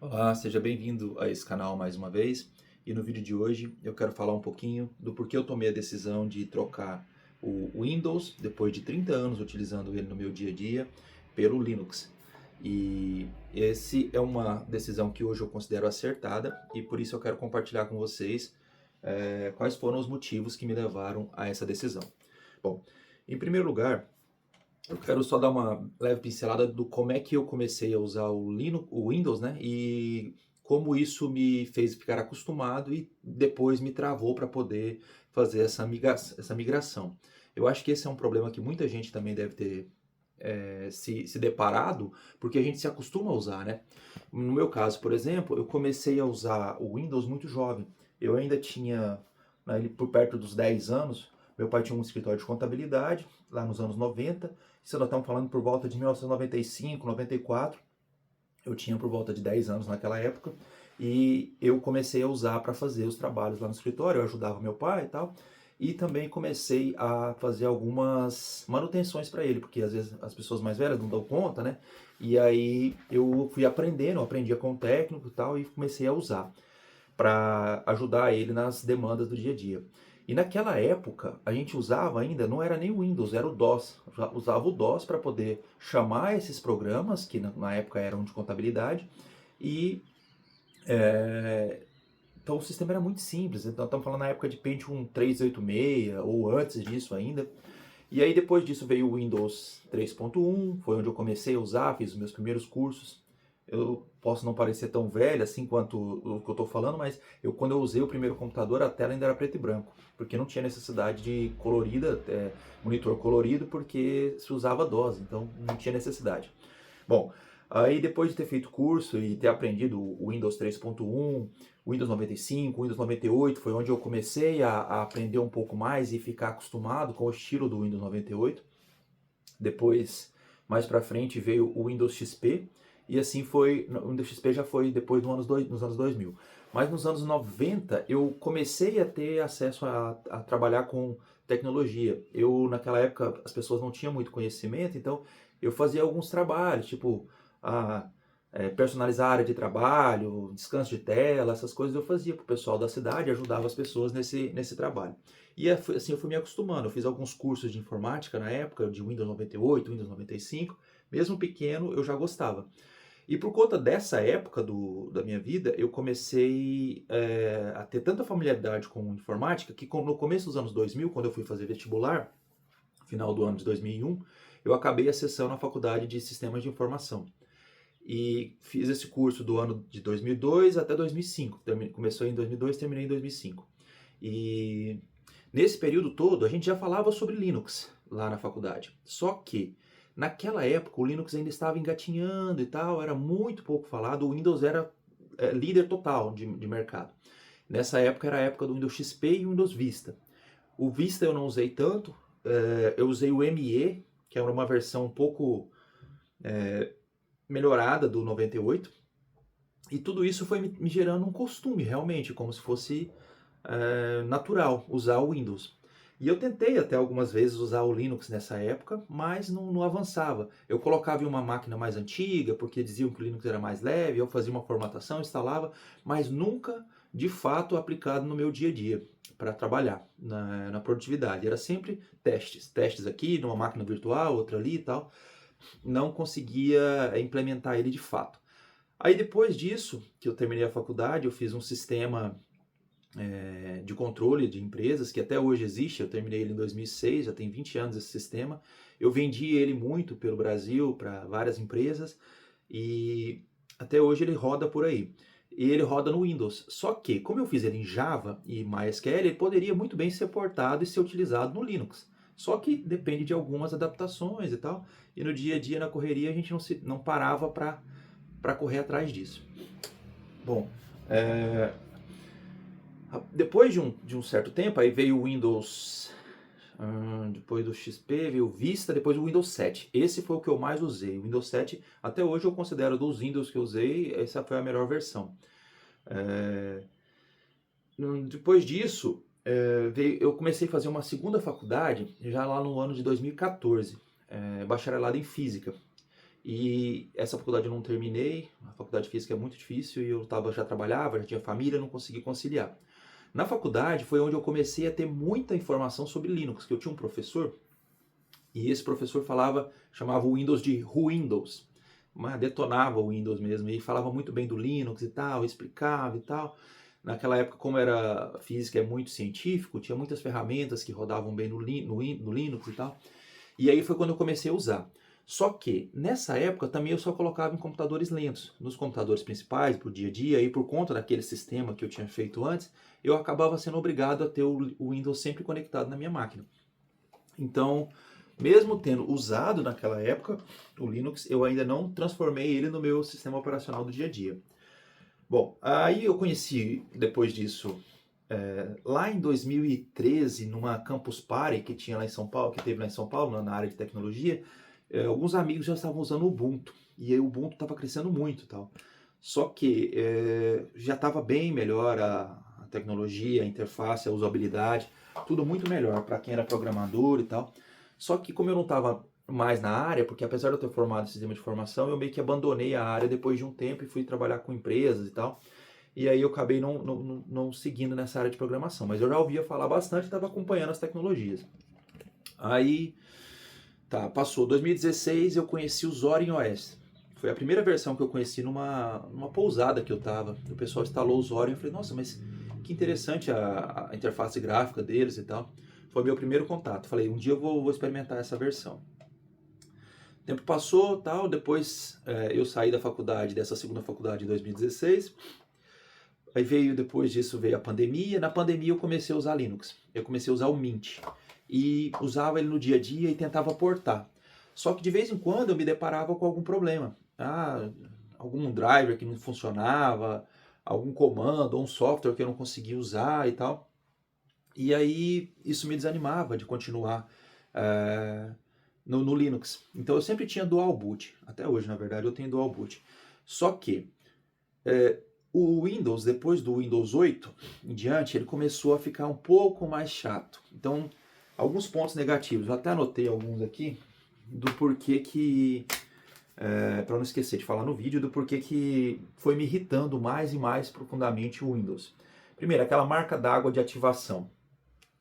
Olá, seja bem-vindo a esse canal mais uma vez. E no vídeo de hoje eu quero falar um pouquinho do porquê eu tomei a decisão de trocar o Windows, depois de 30 anos utilizando ele no meu dia a dia, pelo Linux. E esse é uma decisão que hoje eu considero acertada e por isso eu quero compartilhar com vocês quais foram os motivos que me levaram a essa decisão. Bom, em primeiro lugar, eu quero só dar uma leve pincelada do como é que eu comecei a usar o Linux, o Windows, né? E como isso me fez ficar acostumado e depois me travou para poder fazer essa migração. Eu acho que esse é um problema que muita gente também deve ter se deparado, porque a gente se acostuma a usar, né? No meu caso, por exemplo, eu comecei a usar o Windows muito jovem. Eu ainda tinha, por perto dos 10 anos, meu pai tinha um escritório de contabilidade, lá nos anos 90. Isso nós estamos falando por volta de 1995, 94. Eu tinha por volta de 10 anos naquela época. E eu comecei a usar para fazer os trabalhos lá no escritório. Eu ajudava meu pai e tal. E também comecei a fazer algumas manutenções para ele, porque às vezes as pessoas mais velhas não dão conta, né? E aí eu fui aprendendo, eu aprendia com o técnico e tal, e comecei a usar para ajudar ele nas demandas do dia a dia. E naquela época, a gente usava ainda, não era nem o Windows, era o DOS. Usava o DOS para poder chamar esses programas, que na época eram de contabilidade, e é, então o sistema era muito simples. Então estamos falando na época de Pentium 386 ou antes disso ainda. E aí depois disso veio o Windows 3.1, foi onde eu comecei a usar, fiz os meus primeiros cursos. Eu posso não parecer tão velho assim quanto o que eu estou falando, mas quando eu usei o primeiro computador, a tela ainda era preto e branco, porque não tinha necessidade de colorida, monitor colorido, porque se usava DOS, então não tinha necessidade. Bom, aí depois de ter feito curso e ter aprendido o Windows 3.1, o Windows 95, o Windows 98, foi onde eu comecei a aprender um pouco mais e ficar acostumado com o estilo do Windows 98. Depois, mais para frente, veio o Windows XP, e assim foi, o Windows XP já foi depois nos anos 2000. Mas nos anos 90 eu comecei a ter acesso a trabalhar com tecnologia. Naquela época, as pessoas não tinham muito conhecimento, então eu fazia alguns trabalhos, tipo a, personalizar a área de trabalho, descanso de tela, essas coisas eu fazia para o pessoal da cidade, ajudava as pessoas nesse trabalho. E assim eu fui me acostumando. Eu fiz alguns cursos de informática na época, de Windows 98, Windows 95. Mesmo pequeno, eu já gostava. E por conta dessa época da minha vida, eu comecei a ter tanta familiaridade com informática que no começo dos anos 2000, quando eu fui fazer vestibular, final do ano de 2001, eu acabei acessando a faculdade de Sistemas de Informação. E fiz esse curso do ano de 2002 até 2005. Começou em 2002, terminei em 2005. E nesse período todo, a gente já falava sobre Linux lá na faculdade. Só que, naquela época, o Linux ainda estava engatinhando e tal, era muito pouco falado. O Windows era líder total de mercado. Nessa época era a época do Windows XP e o Windows Vista. O Vista eu não usei tanto, eu usei o ME, que era uma versão um pouco melhorada do 98. E tudo isso foi me gerando um costume, realmente, como se fosse natural usar o Windows. E eu tentei até algumas vezes usar o Linux nessa época, mas não avançava. Eu colocava em uma máquina mais antiga, porque diziam que o Linux era mais leve, eu fazia uma formatação, instalava, mas nunca de fato aplicado no meu dia a dia para trabalhar na produtividade. Era sempre testes aqui, numa máquina virtual, outra ali e tal. Não conseguia implementar ele de fato. Aí depois disso, que eu terminei a faculdade, eu fiz um sistema de controle de empresas, que até hoje existe. Eu terminei ele em 2006, já tem 20 anos esse sistema. Eu vendi ele muito pelo Brasil para várias empresas e até hoje ele roda por aí. E ele roda no Windows. Só que, como eu fiz ele em Java e MySQL, ele poderia muito bem ser portado e ser utilizado no Linux. Só que depende de algumas adaptações e tal. E no dia a dia, na correria, a gente não parava para correr atrás disso. Bom, é, depois de um certo tempo, aí veio o Windows, depois do XP, veio o Vista, depois o Windows 7. Esse foi o que eu mais usei. O Windows 7, até hoje eu considero dos Windows que eu usei, essa foi a melhor versão. É, Depois disso, eu comecei a fazer uma segunda faculdade, já lá no ano de 2014, bacharelado em Física. E essa faculdade eu não terminei, a faculdade de física é muito difícil e eu já trabalhava, já tinha família, não consegui conciliar. Na faculdade foi onde eu comecei a ter muita informação sobre Linux, que eu tinha um professor e esse professor chamava o Windows de Windows, mas detonava o Windows mesmo e falava muito bem do Linux e tal, explicava e tal. Naquela época, como era física é muito científico, tinha muitas ferramentas que rodavam bem no Linux e tal. E aí foi quando eu comecei a usar. Só que nessa época também eu só colocava em computadores lentos. Nos computadores principais, pro dia a dia, e por conta daquele sistema que eu tinha feito antes, eu acabava sendo obrigado a ter o Windows sempre conectado na minha máquina. Então, mesmo tendo usado naquela época o Linux, eu ainda não transformei ele no meu sistema operacional do dia a dia. Bom, aí eu conheci, depois disso, lá em 2013, numa Campus Party que tinha lá em São Paulo, que teve lá em São Paulo, na área de tecnologia, alguns amigos já estavam usando o Ubuntu, e aí o Ubuntu estava crescendo muito e tal. Só que já estava bem melhor a tecnologia, a interface, a usabilidade, tudo muito melhor para quem era programador e tal. Só que como eu não estava mais na área, porque apesar de eu ter formado em sistema de informação, eu meio que abandonei a área depois de um tempo e fui trabalhar com empresas e tal. E aí eu acabei não seguindo nessa área de programação, mas eu já ouvia falar bastante e estava acompanhando as tecnologias. Aí, tá, passou 2016, eu conheci o Zorin OS. Foi a primeira versão que eu conheci numa pousada que eu tava. O pessoal instalou o Zorin e eu falei, nossa, mas que interessante a interface gráfica deles e tal. Foi meu primeiro contato. Falei, um dia eu vou experimentar essa versão. O tempo passou, tal, depois eu saí da faculdade, dessa segunda faculdade em 2016. Aí depois disso veio a pandemia. Na pandemia eu comecei a usar Linux. Eu comecei a usar o Mint. E usava ele no dia a dia e tentava portar. Só que de vez em quando eu me deparava com algum problema. Algum driver que não funcionava, algum comando ou um software que eu não conseguia usar e tal. E aí isso me desanimava de continuar no Linux. Então eu sempre tinha dual boot. Até hoje, na verdade, eu tenho dual boot. Só que o Windows, depois do Windows 8 em diante, ele começou a ficar um pouco mais chato. Então, alguns pontos negativos, eu até anotei alguns aqui, do porquê que, para não esquecer de falar no vídeo, do porquê que foi me irritando mais e mais profundamente o Windows. Primeiro, aquela marca d'água de ativação.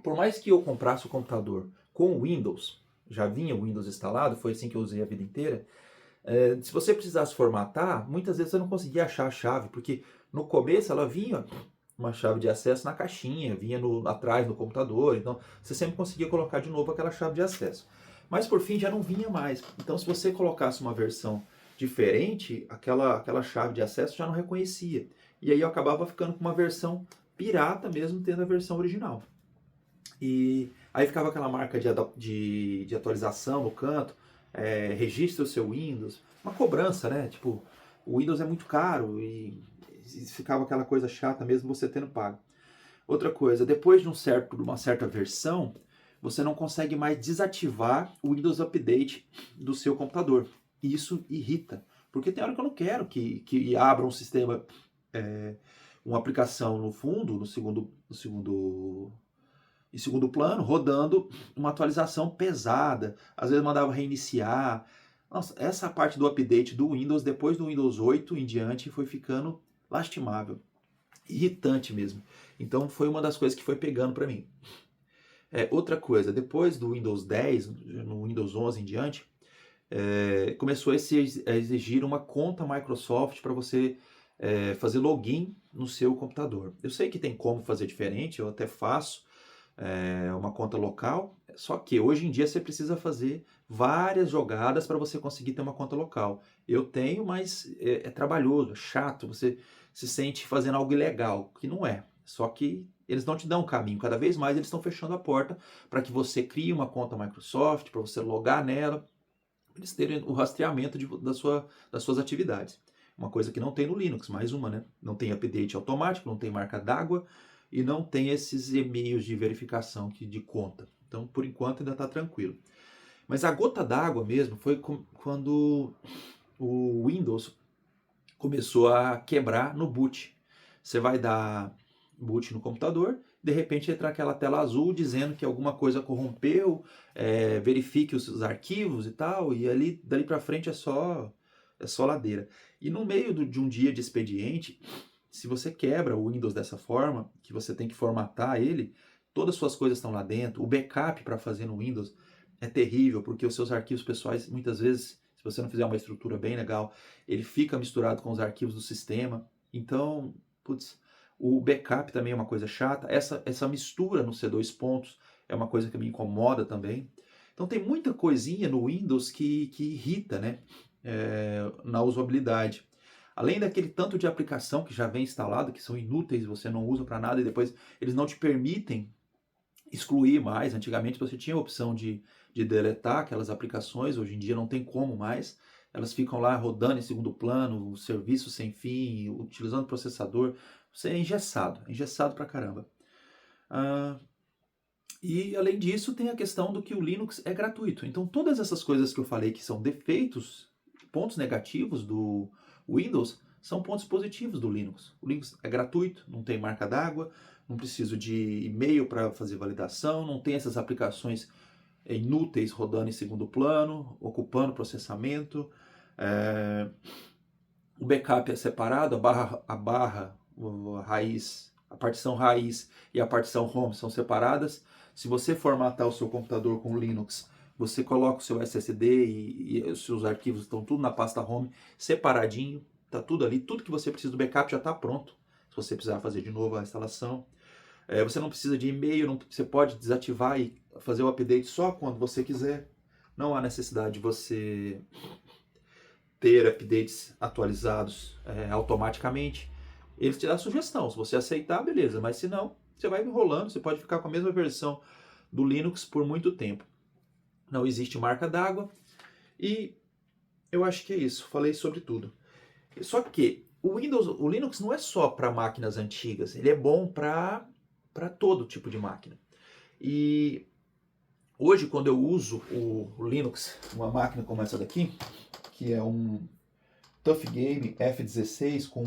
Por mais que eu comprasse o computador com o Windows, já vinha o Windows instalado, foi assim que eu usei a vida inteira, se você precisasse formatar, muitas vezes você não conseguia achar a chave, porque no começo ela vinha uma chave de acesso na caixinha, vinha atrás do computador, então você sempre conseguia colocar de novo aquela chave de acesso. Mas por fim já não vinha mais. Então se você colocasse uma versão diferente, aquela chave de acesso já não reconhecia. E aí eu acabava ficando com uma versão pirata mesmo tendo a versão original. E aí ficava aquela marca de atualização no canto, registre o seu Windows, uma cobrança, né? Tipo, o Windows é muito caro e ficava aquela coisa chata mesmo você tendo pago. Outra coisa, depois de uma certa versão, você não consegue mais desativar o Windows Update do seu computador. E isso irrita, porque tem hora que eu não quero que abra um sistema, uma aplicação no fundo, em segundo plano, rodando uma atualização pesada, às vezes mandava reiniciar. Nossa, essa parte do update do Windows, depois do Windows 8 em diante, foi ficando lastimável, irritante mesmo. Então foi uma das coisas que foi pegando para mim. Outra coisa, depois do Windows 10, no Windows 11 em diante, começou a exigir uma conta Microsoft para você fazer login no seu computador. Eu sei que tem como fazer diferente, eu até faço, uma conta local, só que hoje em dia você precisa fazer várias jogadas para você conseguir ter uma conta local. Eu tenho, mas é trabalhoso, é chato, você se sente fazendo algo ilegal, que não é. Só que eles não te dão um caminho, cada vez mais eles estão fechando a porta para que você crie uma conta Microsoft, para você logar nela, para eles terem o rastreamento das suas atividades. Uma coisa que não tem no Linux, mais uma, né? Não tem update automático, não tem marca d'água, e não tem esses e-mails de verificação de conta. Então, por enquanto, ainda está tranquilo. Mas a gota d'água mesmo foi quando o Windows começou a quebrar no boot. Você vai dar boot no computador de repente entra aquela tela azul dizendo que alguma coisa corrompeu, verifique os arquivos e tal, e ali dali para frente é só ladeira. E no meio de um dia de expediente, se você quebra o Windows dessa forma, que você tem que formatar ele, todas as suas coisas estão lá dentro, o backup para fazer no Windows é terrível, porque os seus arquivos pessoais, muitas vezes, se você não fizer uma estrutura bem legal, ele fica misturado com os arquivos do sistema. Então, putz, o backup também é uma coisa chata. Essa mistura no C2 pontos é uma coisa que me incomoda também. Então tem muita coisinha no Windows que irrita, né? Na usabilidade. Além daquele tanto de aplicação que já vem instalado, que são inúteis, você não usa para nada e depois eles não te permitem excluir mais. Antigamente você tinha a opção de deletar aquelas aplicações, hoje em dia não tem como mais. Elas ficam lá rodando em segundo plano, o serviço sem fim, utilizando processador. Você é engessado pra caramba. E além disso tem a questão do que o Linux é gratuito. Então todas essas coisas que eu falei que são defeitos, pontos negativos do Windows, são pontos positivos do Linux. O Linux é gratuito, não tem marca d'água, não preciso de e-mail para fazer validação, não tem essas aplicações inúteis rodando em segundo plano, ocupando processamento. O backup é separado, a raiz, a partição raiz e a partição home são separadas. Se você formatar o seu computador com Linux, você coloca o seu SSD e os seus arquivos estão tudo na pasta home, separadinho, tá tudo ali, tudo que você precisa do backup já está pronto. Se você precisar fazer de novo a instalação. Você não precisa de e-mail, você pode desativar e fazer o update só quando você quiser. Não há necessidade de você ter updates atualizados automaticamente. Eles te dão a sugestão, se você aceitar, beleza, mas se não, você vai enrolando, você pode ficar com a mesma versão do Linux por muito tempo. Não existe marca d'água e eu acho que é isso, falei sobre tudo. Só que o Linux não é só para máquinas antigas, ele é bom para todo tipo de máquina. E hoje, quando eu uso o Linux, uma máquina como essa daqui, que é um Tough Game F16 com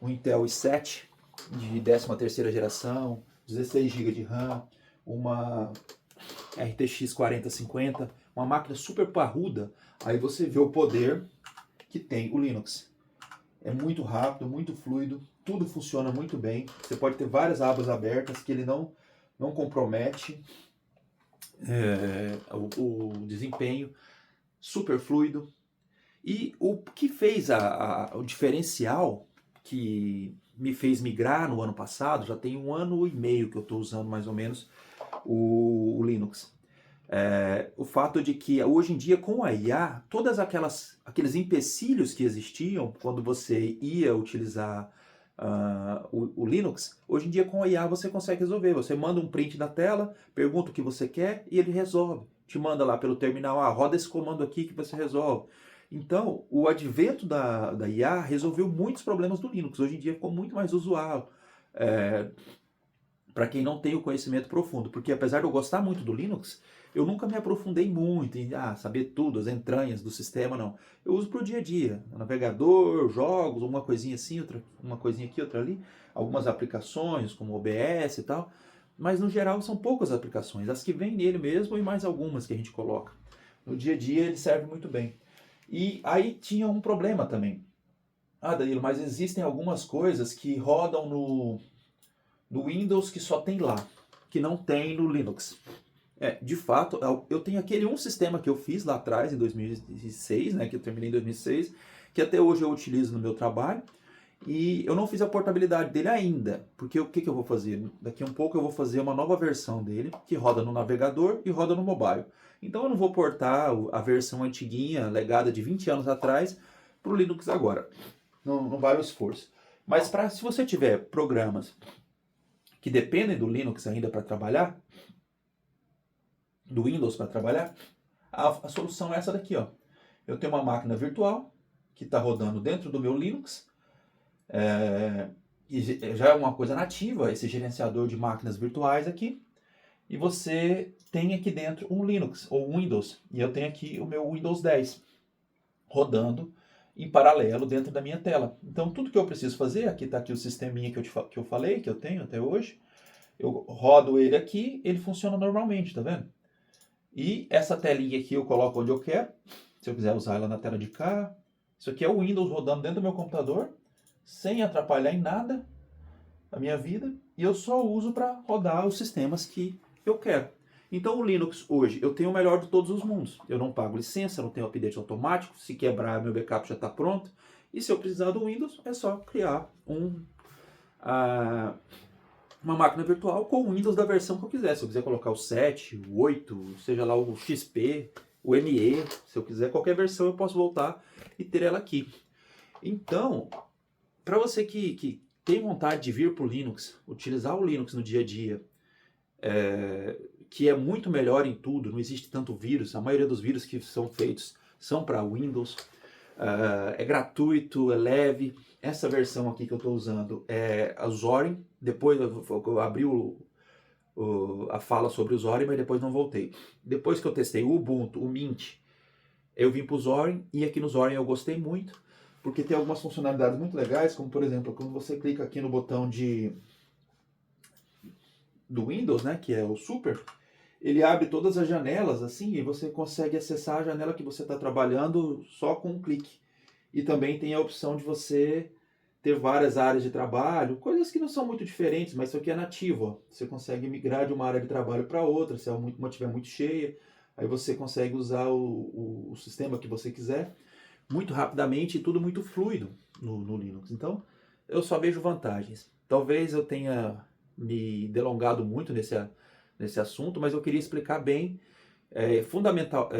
um Intel i7 de 13ª geração, 16 GB de RAM, uma RTX 4050, uma máquina super parruda, aí você vê o poder que tem o Linux. É muito rápido, muito fluido, tudo funciona muito bem. Você pode ter várias abas abertas que ele não compromete o desempenho, super fluido. E o que fez o diferencial que me fez migrar no ano passado, já tem 1 ano e meio que eu estou usando mais ou menos o Linux. O fato de que hoje em dia com a IA, todas aqueles empecilhos que existiam quando você ia utilizar o Linux, hoje em dia com a IA você consegue resolver. Você manda um print da tela, pergunta o que você quer e ele resolve. Te manda lá pelo terminal, roda esse comando aqui que você resolve. Então, o advento da IA resolveu muitos problemas do Linux. Hoje em dia ficou muito mais usual para quem não tem o conhecimento profundo. Porque apesar de eu gostar muito do Linux, eu nunca me aprofundei muito em saber tudo, as entranhas do sistema, não. Eu uso para o dia a dia, navegador, jogos, uma coisinha assim, uma coisinha aqui, outra ali, algumas aplicações como OBS e tal, mas no geral são poucas aplicações, as que vêm nele mesmo e mais algumas que a gente coloca. No dia a dia ele serve muito bem. E aí tinha um problema também. Danilo, mas existem algumas coisas que rodam no Windows que só tem lá, que não tem no Linux. De fato, eu tenho aquele sistema que eu fiz lá atrás, em 2006, né, que eu terminei em 2006, que até hoje eu utilizo no meu trabalho, e eu não fiz a portabilidade dele ainda, porque o que eu vou fazer? Daqui a um pouco eu vou fazer uma nova versão dele, que roda no navegador e roda no mobile. Então eu não vou portar a versão antiguinha, legada de 20 anos atrás, para o Linux agora. Não vale o esforço. Mas se você tiver programas que dependem do Linux ainda para trabalhar, do Windows para trabalhar, a solução é essa daqui, ó. Eu tenho uma máquina virtual que está rodando dentro do meu Linux, e já é uma coisa nativa esse gerenciador de máquinas virtuais aqui, e você tem aqui dentro um Linux ou um Windows, e eu tenho aqui o meu Windows 10 rodando em paralelo dentro da minha tela. Então tudo que eu preciso fazer, aqui está aqui o sisteminha que eu falei, que eu tenho até hoje, Eu rodo ele aqui, ele funciona normalmente, tá vendo? E essa telinha aqui eu coloco onde eu quero, se eu quiser usar ela na tela de cá. Isso aqui é o Windows rodando dentro do meu computador, sem atrapalhar em nada a minha vida, e eu só uso para rodar os sistemas que eu quero. Então o Linux hoje, eu tenho o melhor de todos os mundos. Eu não pago licença, não tenho update automático, se quebrar meu backup já está pronto. E se eu precisar do Windows, é só criar uma máquina virtual com o Windows da versão que eu quiser. Se eu quiser colocar o 7, o 8, seja lá o XP, o ME, se eu quiser qualquer versão eu posso voltar e ter ela aqui. Então, para você que tem vontade de vir para o Linux, utilizar o Linux no dia a dia, que é muito melhor em tudo, não existe tanto vírus, a maioria dos vírus que são feitos são para Windows, é gratuito, é leve. Essa versão aqui que eu estou usando é a Zorin, depois eu abri a fala sobre o Zorin, mas depois não voltei. Depois que eu testei o Ubuntu, o Mint, eu vim para o Zorin, e aqui no Zorin eu gostei muito, porque tem algumas funcionalidades muito legais, como por exemplo, quando você clica aqui no botão do Windows, né, que é o Super, ele abre todas as janelas assim, e você consegue acessar a janela que você está trabalhando só com um clique. E também tem a opção de você ter várias áreas de trabalho, coisas que não são muito diferentes, mas isso aqui é nativo. Ó. Você consegue migrar de uma área de trabalho para outra, se uma estiver muito cheia, aí você consegue usar o sistema que você quiser muito rapidamente e tudo muito fluido no Linux. Então, eu só vejo vantagens. Talvez eu tenha me delongado muito nesse assunto, mas eu queria explicar bem,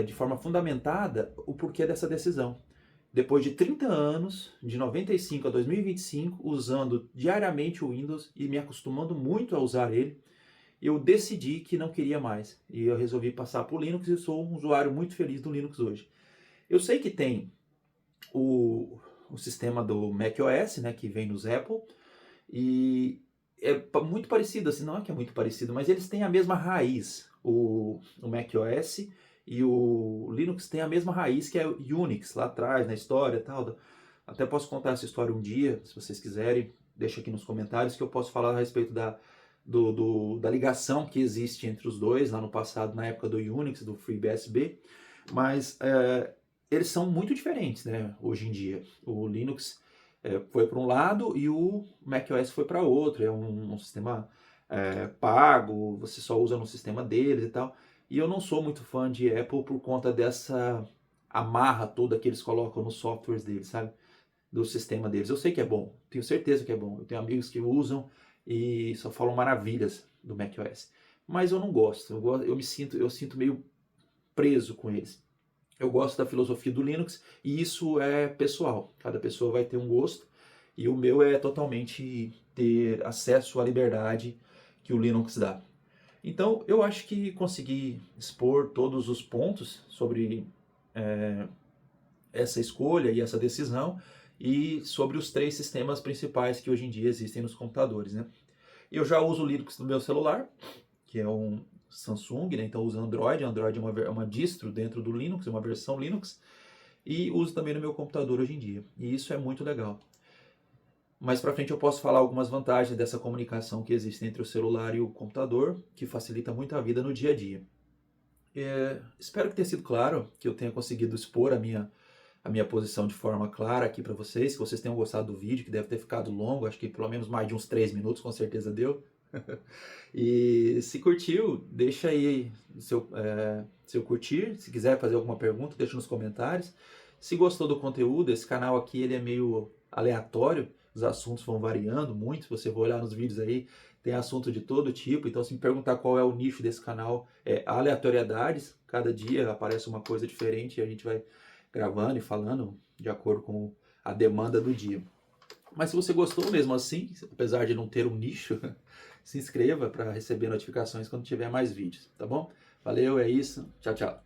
de forma fundamentada, o porquê dessa decisão. Depois de 30 anos, de 95 a 2025, usando diariamente o Windows e me acostumando muito a usar ele, eu decidi que não queria mais. E eu resolvi passar para o Linux e sou um usuário muito feliz do Linux hoje. Eu sei que tem o sistema do macOS, né, que vem nos Apple, e é muito parecido, assim, não é que é muito parecido, mas eles têm a mesma raiz. O macOS e o Linux têm a mesma raiz, que é o Unix, lá atrás, na história e tal. Até posso contar essa história um dia, se vocês quiserem, deixa aqui nos comentários, que eu posso falar a respeito da ligação que existe entre os dois, lá no passado, na época do Unix, do FreeBSD, mas eles são muito diferentes, né, hoje em dia. O Linux foi para um lado e o macOS foi para outro. É um sistema pago, você só usa no sistema deles e tal. E eu não sou muito fã de Apple por conta dessa amarra toda que eles colocam nos softwares deles, sabe? Do sistema deles. Eu sei que é bom, tenho certeza que é bom. Eu tenho amigos que usam e só falam maravilhas do macOS. Mas eu não gosto. Eu sinto meio preso com eles. Eu gosto da filosofia do Linux e isso é pessoal. Cada pessoa vai ter um gosto e o meu é totalmente ter acesso à liberdade que o Linux dá. Então eu acho que consegui expor todos os pontos sobre essa escolha e essa decisão e sobre os 3 sistemas principais que hoje em dia existem nos computadores, né? Eu já uso o Linux no meu celular, que é um Samsung, né? Então uso Android. Android é uma distro dentro do Linux, é uma versão Linux, e uso também no meu computador hoje em dia. E isso é muito legal. Mais para frente eu posso falar algumas vantagens dessa comunicação que existe entre o celular e o computador, que facilita muito a vida no dia a dia. Espero que tenha sido claro, que eu tenha conseguido expor a minha posição de forma clara aqui para vocês, que vocês tenham gostado do vídeo, que deve ter ficado longo, acho que pelo menos mais de uns 3 minutos, com certeza deu. E se curtiu, deixa aí seu curtir. Se quiser fazer alguma pergunta, deixa nos comentários. Se gostou do conteúdo, esse canal aqui ele é meio aleatório, os assuntos vão variando muito. Se você for olhar nos vídeos aí, tem assunto de todo tipo. Então, se me perguntar qual é o nicho desse canal, é aleatoriedades. Cada dia aparece uma coisa diferente e a gente vai gravando e falando de acordo com a demanda do dia. Mas se você gostou mesmo assim, apesar de não ter um nicho, se inscreva para receber notificações quando tiver mais vídeos, tá bom? Valeu, é isso. Tchau, tchau.